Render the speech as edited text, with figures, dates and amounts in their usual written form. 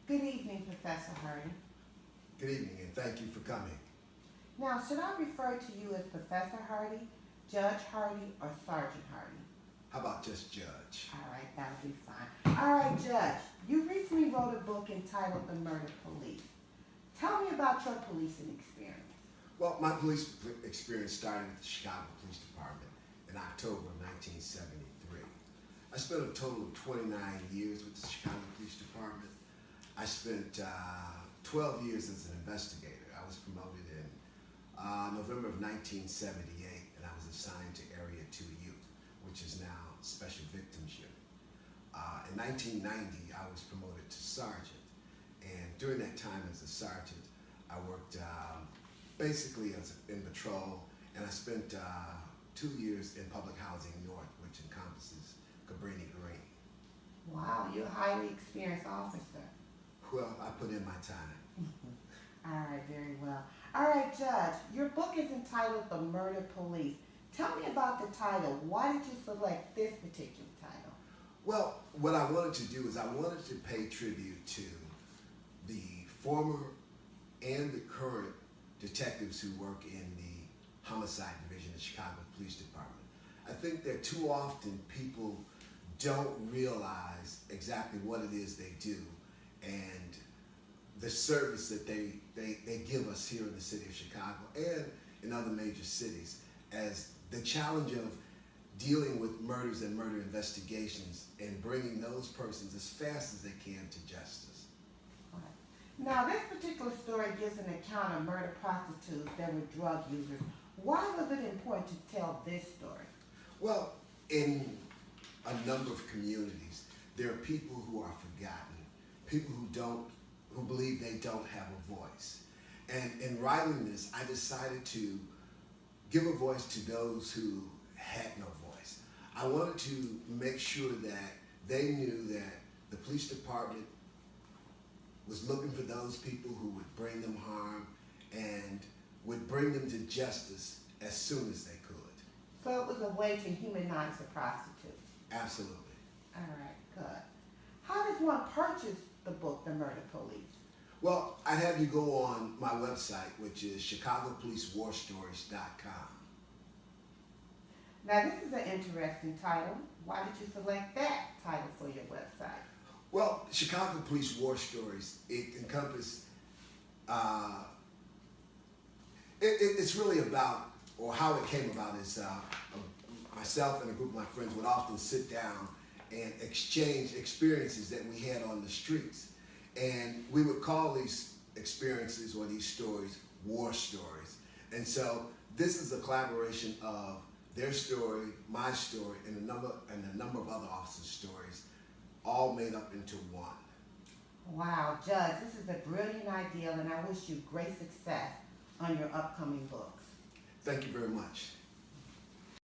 Good evening, Professor Hardy. Good evening, and thank you for coming. Now, should I refer to you as Professor Hardy, Judge Hardy, or Sergeant Hardy? How about just Judge? All right, that'll be fine. All right, Judge, you recently wrote a book entitled The Murder Police. Tell me about your policing experience. Well, my police experience started with the Chicago Police Department in October of 1973. I spent a total of 29 years with the Chicago Police Department. I spent 12 years as an investigator. I was promoted in November of 1978, and I was assigned to Area 2 Youth, which is now Special Victims Unit. In 1990, I was promoted to sergeant, and during that time as a sergeant, I worked basically in patrol, and I spent 2 years in Public Housing North, which encompasses Cabrini Green. Wow, you're a highly experienced officer. Well, I put in my time. All right, very well. All right, Judge, your book is entitled The Murder Police. Tell me about the title. Why did you select this particular title? Well, what I wanted to do is I wanted to pay tribute to the former and the current detectives who work in the Homicide Division of the Chicago Police Department. I think that too often people don't realize exactly what it is they do and the service that they give us here in the city of Chicago and in other major cities, as the challenge of dealing with murders and murder investigations and bringing those persons as fast as they can to justice. All right. Now, this particular story gives an account of murder prostitutes that were drug users. Why was it important to tell this story? Well, in a number of communities, there are people who are forgotten, people who believe they don't have a voice. And in writing this, I decided to give a voice to those who had no voice. I wanted to make sure that they knew that the police department was looking for those people who would bring them harm and would bring them to justice as soon as they could. So it was a way to humanize the prostitutes. Absolutely. All right, good. How does one purchase the book, The Murder Police? Well, I'd have you go on my website, which is ChicagoPoliceWarStories.com. Now, this is an interesting title. Why did you select that title for your website? Well, Chicago Police War Stories, it encompasses, it's really about, or how it came about is myself and a group of my friends would often sit down and exchange experiences that we had on the streets. And we would call these experiences or these stories war stories. And so this is a collaboration of their story, my story, and a number of other officers' stories, all made up into one. Wow, Judge, this is a brilliant idea, and I wish you great success on your upcoming books. Thank you very much.